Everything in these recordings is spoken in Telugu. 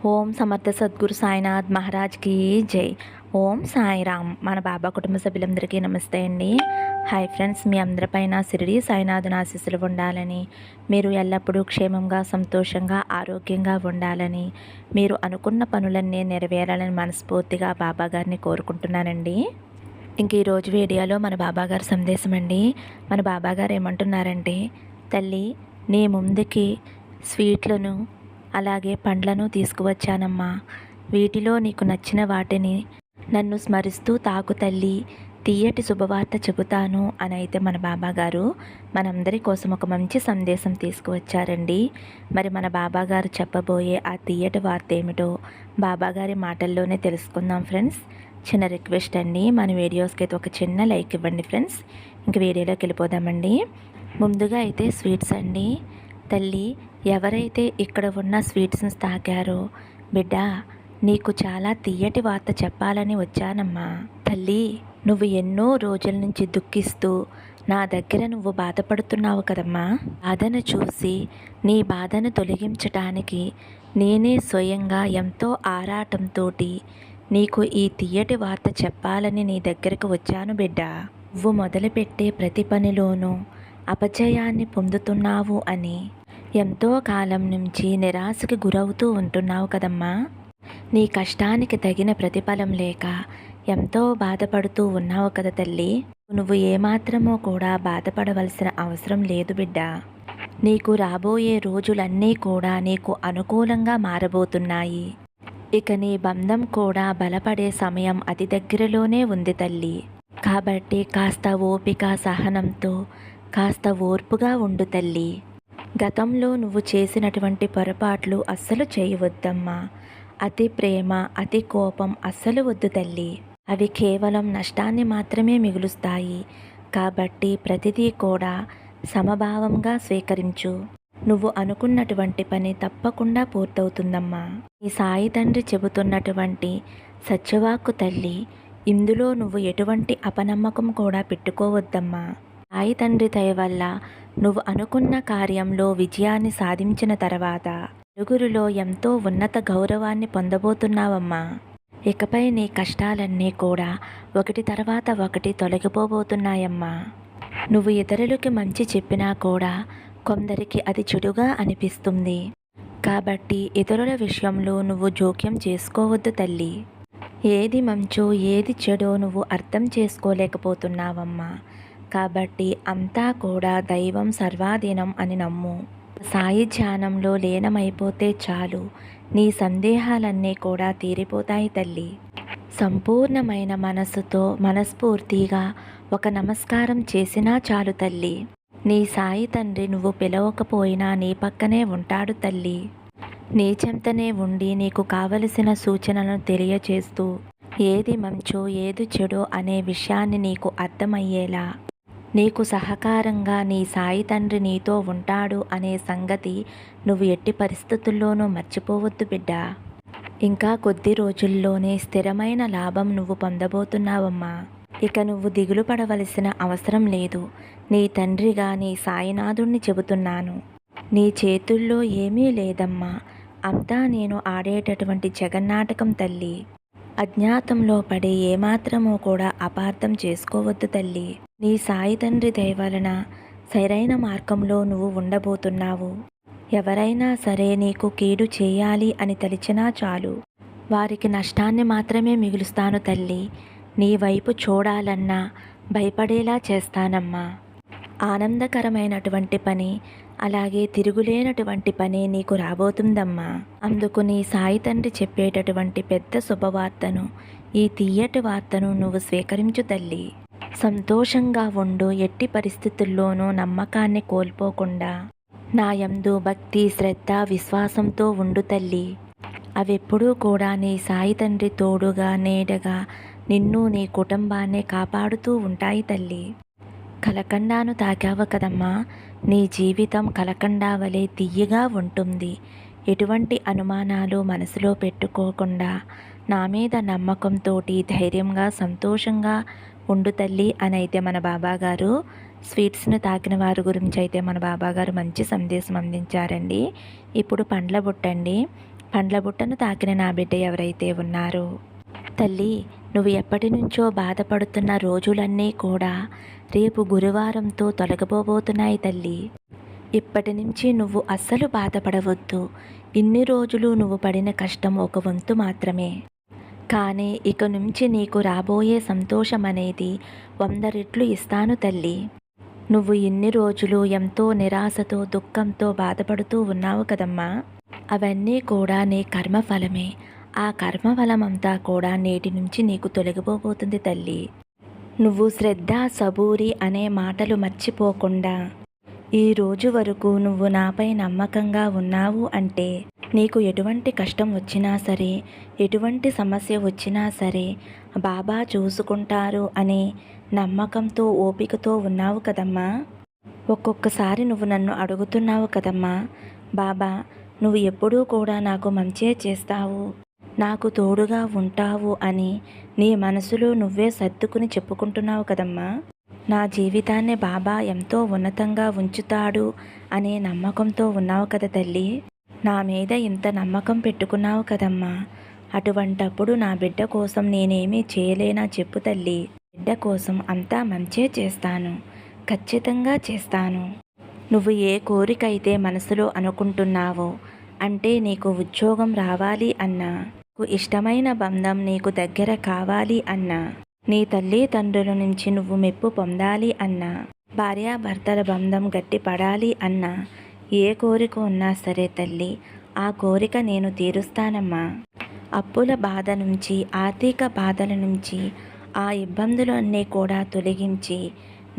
ఓం సమర్థ సద్గురు సాయినాథ్ మహారాజ్కి జై. ఓం సాయిరామ్. మన బాబా కుటుంబ సభ్యులందరికీ నమస్తే అండి. హాయ్ ఫ్రెండ్స్, మీ అందరిపైన షిరిడి సాయినాథుని ఆశీస్సులు ఉండాలని, మీరు ఎల్లప్పుడూ క్షేమంగా సంతోషంగా ఆరోగ్యంగా ఉండాలని, మీరు అనుకున్న పనులన్నీ నెరవేరాలని మనస్ఫూర్తిగా బాబా గారిని కోరుకుంటున్నానండి. ఇంక ఈరోజు వీడియోలో మన బాబాగారు సందేశం అండి. మన బాబాగారు ఏమంటున్నారంటే, తల్లి నీ ముందుకి స్వీట్లను అలాగే పండ్లను తీసుకువచ్చానమ్మా. వీటిలో నీకు నచ్చిన వాటిని నన్ను స్మరిస్తూ తాకు తల్లి, తీయటి శుభవార్త చెబుతాను అని అయితే మన బాబాగారు మనందరి కోసం ఒక మంచి సందేశం తీసుకువచ్చారండి. మరి మన బాబాగారు చెప్పబోయే ఆ తీయటి వార్త ఏమిటో బాబాగారి మాటల్లోనే తెలుసుకుందాం ఫ్రెండ్స్. చిన్న రిక్వెస్ట్ అండి, మన వీడియోస్కి అయితే ఒక చిన్న లైక్ ఇవ్వండి ఫ్రెండ్స్. ఇంక వీడియోలోకి వెళ్ళిపోదామండి. ముందుగా అయితే స్వీట్స్ అండి. తల్లి, ఎవరైతే ఇక్కడ ఉన్న స్వీట్స్ని తాకారో బిడ్డ, నీకు చాలా తీయటి వార్త చెప్పాలని వచ్చానమ్మా. తల్లి, నువ్వు ఎన్నో రోజుల నుంచి దుఃఖిస్తూ నా దగ్గర నువ్వు బాధపడుతున్నావు కదమ్మా. బాధను చూసి నీ బాధను తొలగించటానికి నేనే స్వయంగా ఎంతో ఆరాటంతో నీకు ఈ తీయటి వార్త చెప్పాలని నీ దగ్గరకు వచ్చాను బిడ్డ. నువ్వు మొదలుపెట్టే ప్రతి పనిలోనూ అపజయాన్ని పొందుతున్నావు అని ఎంతో కాలం నుంచి నిరాశకు గురవుతూ ఉంటున్నావు కదమ్మా. నీ కష్టానికి తగిన ప్రతిఫలం లేక ఎంతో బాధపడుతూ ఉన్నావు కదా తల్లి. నువ్వు ఏమాత్రమో కూడా బాధపడవలసిన అవసరం లేదు బిడ్డ. నీకు రాబోయే రోజులన్నీ కూడా నీకు అనుకూలంగా మారబోతున్నాయి. ఇక నీ బంధం కూడా బలపడే సమయం అతి దగ్గరలోనే ఉంది తల్లి. కాబట్టి కాస్త ఓపిక సహనంతో కాస్త ఓర్పుగా ఉండు తల్లి. గతంలో నువ్వు చేసినటువంటి పొరపాట్లు అస్సలు చేయవద్దమ్మా. అతి ప్రేమ అతి కోపం అస్సలు వద్దు తల్లి. అవి కేవలం నష్టాన్ని మాత్రమే మిగులుస్తాయి. కాబట్టి ప్రతిదీ కూడా సమభావంగా స్వీకరించు. నువ్వు అనుకున్నటువంటి పని తప్పకుండా పూర్తవుతుందమ్మా. ఈ సాయి తండ్రి చెబుతున్నటువంటి సత్యవాక్కు తల్లి. ఇందులో నువ్వు ఎటువంటి అపనమ్మకం కూడా పెట్టుకోవద్దమ్మా. సాయి తండ్రి దయ వల్ల నువ్వు అనుకున్న కార్యంలో విజయాన్ని సాధించిన తర్వాత నలుగురిలో ఎంతో ఉన్నత గౌరవాన్ని పొందబోతున్నావమ్మా. ఇకపై నీ కష్టాలన్నీ కూడా ఒకటి తర్వాత ఒకటి తొలగిపోబోతున్నాయమ్మా. నువ్వు ఇతరులకి మంచి చెప్పినా కూడా కొందరికి అది చెడుగా అనిపిస్తుంది. కాబట్టి ఇతరుల విషయంలో నువ్వు జోక్యం చేసుకోవద్దు తల్లి. ఏది మంచో ఏది చెడో నువ్వు అర్థం చేసుకోలేకపోతున్నావమ్మా. కాబట్టి అంతా కూడా దైవం సర్వాధీనం అని నమ్ము. సాయి ధ్యానంలో లీనమైపోతే చాలు, నీ సందేహాలన్నీ కూడా తీరిపోతాయి తల్లి. సంపూర్ణమైన మనసుతో మనస్ఫూర్తిగా ఒక నమస్కారం చేసినా చాలు తల్లి. నీ సాయి తండ్రి నువ్వు పిలవకపోయినా నీ పక్కనే ఉంటాడు తల్లి. నీ చెంతనే ఉండి నీకు కావలసిన సూచనలను తెలియచేస్తూ ఏది మంచో ఏది చెడో అనే విషయాన్ని నీకు అర్థమయ్యేలా నీకు సహకారంగా నీ సాయి తండ్రి నీతో ఉంటాడు అనే సంగతి నువ్వు ఎట్టి పరిస్థితుల్లోనూ మర్చిపోవద్దు బిడ్డ. ఇంకా కొద్ది రోజుల్లోనే స్థిరమైన లాభం నువ్వు పొందబోతున్నావమ్మా. ఇక నువ్వు దిగులు పడవలసిన అవసరం లేదు. నీ తండ్రిగా నీ సాయినాథుణ్ణి చెబుతున్నాను. నీ చేతుల్లో ఏమీ లేదమ్మా. అంతా నేను ఆడేటటువంటి జగన్నాటకం తల్లి. అజ్ఞాతంలో పడి ఏమాత్రమూ కూడా అపార్థం చేసుకోవద్దు తల్లి. నీ సాయి తండ్రి దయ వలన సరైన మార్గంలో నువ్వు ఉండబోతున్నావు. ఎవరైనా సరే నీకు కీడు చేయాలి అని తలిచినా చాలు, వారికి నష్టాన్ని మాత్రమే మిగులుస్తాను తల్లి. నీ వైపు చూడాలన్నా భయపడేలా చేస్తానమ్మా. ఆనందకరమైనటువంటి పని అలాగే తిరుగులేనటువంటి పని నీకు రాబోతుందమ్మా. అందుకు నీ సాయి తండ్రి చెప్పేటటువంటి పెద్ద శుభవార్తను, ఈ తీయటి వార్తను నువ్వు స్వీకరించు తల్లి. సంతోషంగా ఉండు. ఎట్టి పరిస్థితుల్లోనూ నమ్మకాన్ని కోల్పోకుండా నా యందు భక్తి శ్రద్ధ విశ్వాసంతో ఉండు తల్లి. అవెప్పుడూ కూడా నీ సాయి తండ్రి తోడుగా నీడగా నిన్ను నీ కుటుంబాన్ని కాపాడుతూ ఉంటాయి తల్లి. కలకండాను తాకావు కదమ్మా, నీ జీవితం కలకండా వలె తియ్యగా ఉంటుంది. ఎటువంటి అనుమానాలు మనసులో పెట్టుకోకుండా నా మీద నమ్మకంతో ధైర్యంగా సంతోషంగా ఉండు తల్లి అని అయితే మన బాబాగారు స్వీట్స్ను తాకిన వారి గురించి అయితే మన బాబాగారు మంచి సందేశం అందించారండి. ఇప్పుడు పండ్ల బుట్టండి. పండ్ల బుట్టను తాకిన నా బిడ్డ ఎవరైతే ఉన్నారో, తల్లి నువ్వు ఎప్పటి నుంచో బాధపడుతున్న రోజులన్నీ కూడా రేపు గురువారంతో తొలగిపోబోతున్నాయి తల్లి. ఇప్పటి నుంచి నువ్వు అస్సలు బాధపడవద్దు. ఇన్ని రోజులు నువ్వు పడిన కష్టం ఒక వంతు మాత్రమే. కానీ ఇక నుంచి నీకు రాబోయే సంతోషం అనేది 100 రెట్లు ఇస్తాను తల్లి. నువ్వు ఇన్ని రోజులు ఎంతో నిరాశతో దుఃఖంతో బాధపడుతూ ఉన్నావు కదమ్మా. అవన్నీ కూడా నీ కర్మఫలమే. ఆ కర్మఫలమంతా కూడా నేటి నుంచి నీకు తొలగిపోబోతుంది తల్లి. నువ్వు శ్రద్ధ సబూరి అనే మాటలు మర్చిపోకుండా ఈ రోజు వరకు నువ్వు నాపై నమ్మకంగా ఉన్నావు అంటే నీకు ఎటువంటి కష్టం వచ్చినా సరే, ఎటువంటి సమస్య వచ్చినా సరే బాబా చూసుకుంటారు అనే నమ్మకంతో ఓపికతో ఉన్నావు కదమ్మా. ఒక్కొక్కసారి నువ్వు నన్ను అడుగుతున్నావు కదమ్మా, బాబా నువ్వు ఎప్పుడూ కూడా నాకు మంచే చేస్తావు, నాకు తోడుగా ఉంటావు అని నీ మనసులో నువ్వే సర్దుకుని చెప్పుకుంటున్నావు కదమ్మా. నా జీవితాన్ని బాబా ఎంతో ఉన్నతంగా ఉంచుతాడు అనే నమ్మకంతో ఉన్నావు కదా తల్లి. నా మీద ఇంత నమ్మకం పెట్టుకున్నావు కదమ్మా. అటువంటప్పుడు నా బిడ్డ కోసం నేనేమీ చేయలేనా చెప్పు తల్లి. బిడ్డ కోసం అంతా మంచే చేస్తాను, ఖచ్చితంగా చేస్తాను. నువ్వు ఏ కోరికైతే మనసులో అనుకుంటున్నావో, అంటే నీకు ఉద్యోగం రావాలి అన్నా, నీకు ఇష్టమైన బంధం నీకు దగ్గర కావాలి అన్నా, నీ తల్లిదండ్రుల నుంచి నువ్వు మెప్పు పొందాలి అన్నా, భార్యాభర్తల బంధం గట్టిపడాలి అన్నా, ఏ కోరిక ఉన్నా సరే తల్లి ఆ కోరిక నేను తీరుస్తానమ్మా. అప్పుల బాధ నుంచి, ఆర్థిక బాధల నుంచి, ఆ ఇబ్బందులన్నీ కూడా తొలగించి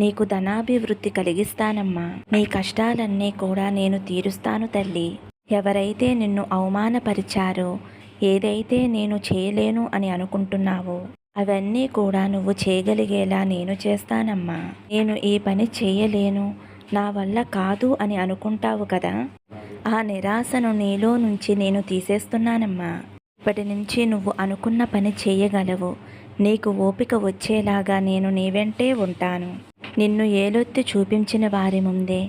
నీకు ధనాభివృద్ధి కలిగిస్తానమ్మా. నీ కష్టాలన్నీ కూడా నేను తీరుస్తాను తల్లి. ఎవరైతే నిన్ను అవమానపరిచారో, ఏదైతే నేను చేయలేను అని అనుకుంటున్నావో అవన్నీ కూడా నువ్వు చేయగలిగేలా నేను చేస్తానమ్మా. నేను ఈ పని చేయలేను, నా వల్ల కాదు అని అనుకుంటావు కదా, ఆ నిరాశను నీలో నుంచి నేను తీసేస్తున్నానమ్మా. ఇప్పటి నుంచి నువ్వు అనుకున్న పని చేయగలవు. నీకు ఓపిక వచ్చేలాగా నేను నీ వెంటే ఉంటాను. నిన్ను ఏలొత్తి చూపించిన వారి ముందే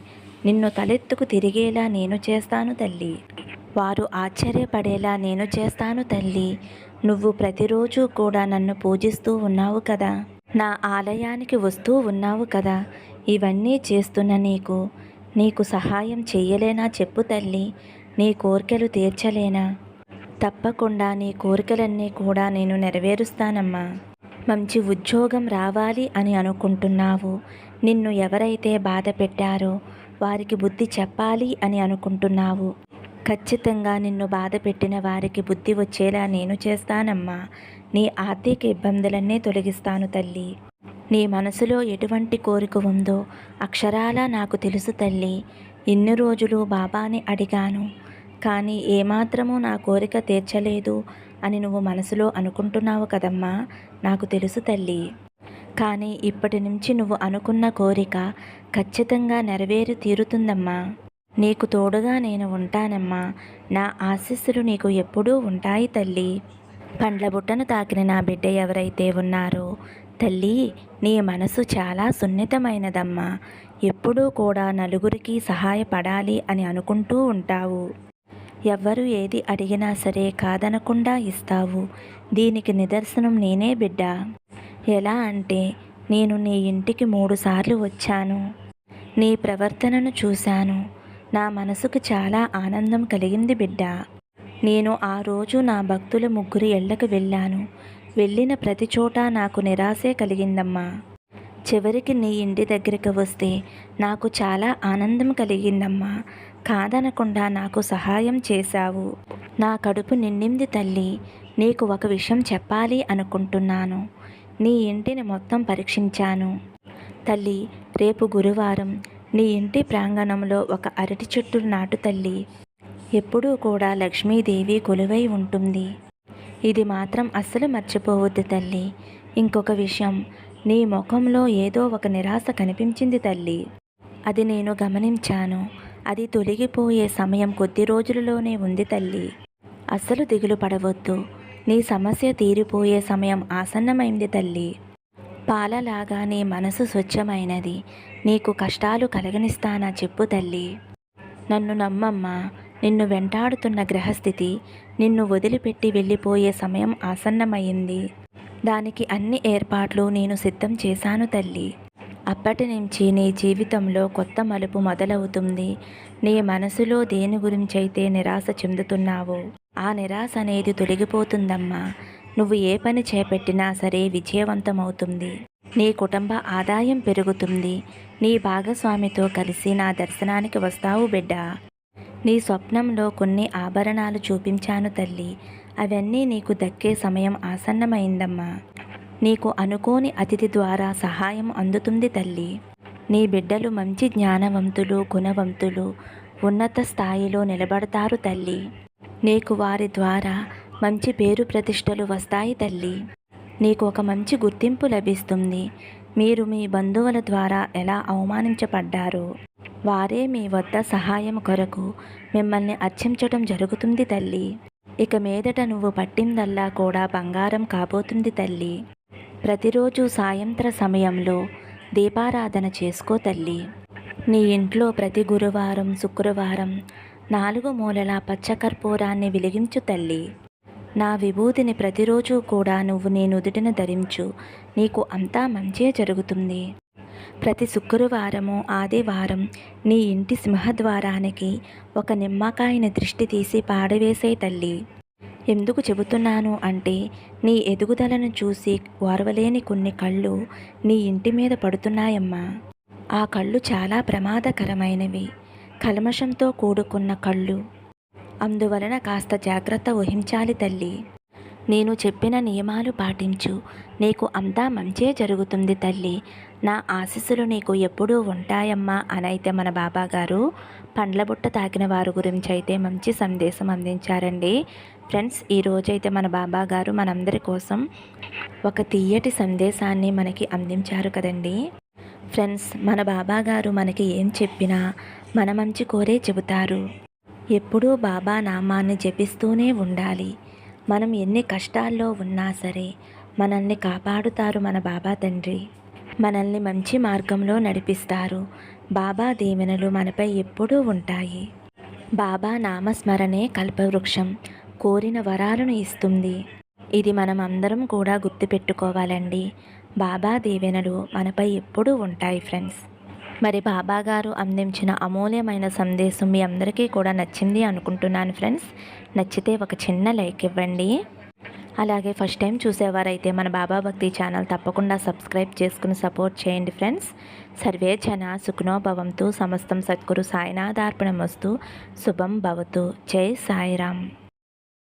నిన్ను తలెత్తుకు తిరిగేలా నేను చేస్తాను తల్లి. వారు ఆశ్చర్యపడేలా నేను చేస్తాను తల్లి. నువ్వు ప్రతిరోజు కూడా నన్ను పూజిస్తూ ఉన్నావు కదా, నా ఆలయానికి వస్తూ ఉన్నావు కదా, ఇవన్నీ చేస్తున్న నీకు సహాయం చెయ్యలేనా చెప్పు తల్లి. నీ కోరికలు తీర్చలేనా? తప్పకుండా నీ కోరికలన్నీ కూడా నేను నెరవేరుస్తానమ్మా. మంచి ఉద్యోగం రావాలి అని అనుకుంటున్నావు. నిన్ను ఎవరైతే బాధ పెట్టారో వారికి బుద్ధి చెప్పాలి అని అనుకుంటున్నావు. ఖచ్చితంగా నిన్ను బాధ పెట్టిన వారికి బుద్ధి వచ్చేలా నేను చేస్తానమ్మా. నీ ఆర్థిక ఇబ్బందులన్నీ తొలగిస్తాను తల్లి. నీ మనసులో ఎటువంటి కోరిక ఉందో అక్షరాలా నాకు తెలుసు తల్లి. ఇన్ని రోజులు బాబాని అడిగాను, కానీ ఏమాత్రమూ నా కోరిక తీర్చలేదు అని నువ్వు మనసులో అనుకుంటున్నావు కదమ్మా. నాకు తెలుసు తల్లి. కానీ ఇప్పటి నుంచి నువ్వు అనుకున్న కోరిక ఖచ్చితంగా నెరవేరి తీరుతుందమ్మా. నీకు తోడుగా నేను ఉంటానమ్మా. నా ఆశీస్సులు నీకు ఎప్పుడూ ఉంటాయి తల్లి. పండ్ల బుట్టను తాకిన నా బిడ్డ ఎవరైతే ఉన్నారో, తల్లి నీ మనసు చాలా సున్నితమైనదమ్మా. ఎప్పుడూ కూడా నలుగురికి సహాయపడాలి అని అనుకుంటూ ఉంటావు. ఎవ్వరు ఏది అడిగినా సరే కాదనకుండా ఇస్తావు. దీనికి నిదర్శనం నేనే బిడ్డ. ఎలా అంటే, నేను నీ ఇంటికి 3 సార్లు వచ్చాను. నీ ప్రవర్తనను చూశాను. నా మనసుకు చాలా ఆనందం కలిగింది బిడ్డ. నేను ఆ రోజు నా భక్తుల 3 ఇళ్లకు వెళ్ళాను. వెళ్ళిన ప్రతి చోట నాకు నిరాశే కలిగిందమ్మా. చివరికి నీ ఇంటి దగ్గరికి వస్తే నాకు చాలా ఆనందం కలిగిందమ్మా. కాదనకుండా నాకు సహాయం చేశావు. నా కడుపు నిండింది తల్లి. నీకు ఒక విషయం చెప్పాలి అనుకుంటున్నాను. నీ ఇంటిని మొత్తం పరీక్షించాను తల్లి. రేపు గురువారం నీ ఇంటి ప్రాంగణంలో ఒక అరటి చెట్టు నాటు తల్లి. ఎప్పుడూ కూడా లక్ష్మీదేవి కొలువై ఉంటుంది. ఇది మాత్రం అస్సలు మర్చిపోవద్దు తల్లి. ఇంకొక విషయం, నీ ముఖంలో ఏదో ఒక నిరాశ కనిపించింది తల్లి. అది నేను గమనించాను. అది తొలగిపోయే సమయం కొద్ది రోజులలోనే ఉంది తల్లి. అస్సలు దిగులు పడవద్దు. నీ సమస్య తీరిపోయే సమయం ఆసన్నమైంది తల్లి. పాలలాగా నీ మనసు స్వచ్ఛమైనది. నీకు కష్టాలు కలగనిస్తానా చెప్పు తల్లి. నన్ను నమ్మమ్మా. నిన్ను వెంటాడుతున్న గ్రహస్థితి నిన్ను వదిలిపెట్టి వెళ్ళిపోయే సమయం ఆసన్నమైంది. దానికి అన్ని ఏర్పాట్లు నేను సిద్ధం చేశాను తల్లి. అప్పటి నుంచి నీ జీవితంలో కొత్త మలుపు మొదలవుతుంది. నీ మనసులో దేని గురించైతే నిరాశ చెందుతున్నావో ఆ నిరాశ అనేది తొలగిపోతుందమ్మా. నువ్వు ఏ పని చేపట్టినా సరే విజయవంతమవుతుంది. నీ కుటుంబ ఆదాయం పెరుగుతుంది. నీ భాగస్వామితో కలిసి నా దర్శనానికి వస్తావు బిడ్డా. నీ స్వప్నంలో కొన్ని ఆభరణాలు చూపించాను తల్లి. అవన్నీ నీకు దక్కే సమయం ఆసన్నమైందమ్మా. నీకు అనుకోని అతిథి ద్వారా సహాయం అందుతుంది తల్లి. నీ బిడ్డలు మంచి జ్ఞానవంతులు, గుణవంతులు, ఉన్నత స్థాయిలో నిలబడతారు తల్లి. నీకు వారి ద్వారా మంచి పేరు ప్రతిష్టలు వస్తాయి తల్లి. నీకు ఒక మంచి గుర్తింపు లభిస్తుంది. మీరు మీ బంధువుల ద్వారా ఎలా అవమానించబడ్డారో వారే మీ వద్ద సహాయం కొరకు మిమ్మల్ని అర్చించటం జరుగుతుంది తల్లి. ఇక మీదట నువ్వు పట్టిందల్లా కూడా బంగారం కాబోతుంది తల్లి. ప్రతిరోజు సాయంత్ర సమయంలో దీపారాధన చేసుకో తల్లి. నీ ఇంట్లో ప్రతి గురువారం, శుక్రవారం 4 మూలల పచ్చకర్పూరాన్ని వెలిగించు తల్లి. నా విభూతిని ప్రతిరోజు కూడా నువ్వు నీ నుదుటిన ధరించు. నీకు అంతా మంచే జరుగుతుంది. ప్రతి శుక్రవారము, ఆదివారం నీ ఇంటి సింహద్వారానికి ఒక నిమ్మకాయని దృష్టి తీసి పాడవేసే తల్లి. ఎందుకు చెబుతున్నాను అంటే నీ ఎదుగుదలను చూసి ఓర్వలేని కొన్ని కళ్ళు నీ ఇంటి మీద పడుతున్నాయమ్మా. ఆ కళ్ళు చాలా ప్రమాదకరమైనవి, కల్మషంతో కూడుకున్న కళ్ళు. అందువలన కాస్త జాగ్రత్త వహించాలి తల్లి. నేను చెప్పిన నియమాలు పాటించు. నీకు అంతా మంచే జరుగుతుంది తల్లి. నా ఆశీస్సులు నీకు ఎప్పుడూ ఉంటాయమ్మా అనైతే మన బాబాగారు పండ్ల బుట్ట తాకిన వారి గురించి అయితే మంచి సందేశం అందించారండి. ఫ్రెండ్స్, ఈరోజైతే మన బాబాగారు మనందరి కోసం ఒక తీయటి సందేశాన్ని మనకి అందించారు కదండి. ఫ్రెండ్స్, మన బాబాగారు మనకి ఏం చెప్పినా మన మంచి కోరే చెబుతారు. ఎప్పుడూ బాబా నామాన్ని జపిస్తూనే ఉండాలి. మనం ఎన్ని కష్టాల్లో ఉన్నా సరే మనల్ని కాపాడుతారు మన బాబా తండ్రి. మనల్ని మంచి మార్గంలో నడిపిస్తారు. బాబా దీవెనలు మనపై ఎప్పుడూ ఉంటాయి. బాబా నామస్మరణే కల్పవృక్షం, కోరిన వరాలను ఇస్తుంది. ఇది మనం అందరం కూడా గుర్తుపెట్టుకోవాలండి. బాబా దీవెనలు మనపై ఎప్పుడూ ఉంటాయి ఫ్రెండ్స్. మరి బాబాగారు అందించిన అమూల్యమైన సందేశం మీ అందరికీ కూడా నచ్చింది అనుకుంటున్నాను ఫ్రెండ్స్. నచ్చితే ఒక చిన్న లైక్ ఇవ్వండి. అలాగే ఫస్ట్ టైం చూసేవారైతే మన బాబా భక్తి ఛానల్ తప్పకుండా సబ్స్క్రైబ్ చేసుకుని సపోర్ట్ చేయండి ఫ్రెండ్స్. సర్వే జన సుఖనో భవంతు. సమస్తం సద్గురు సాయినాథార్పణమస్తు. శుభం భవతు. జై సాయిరామ్.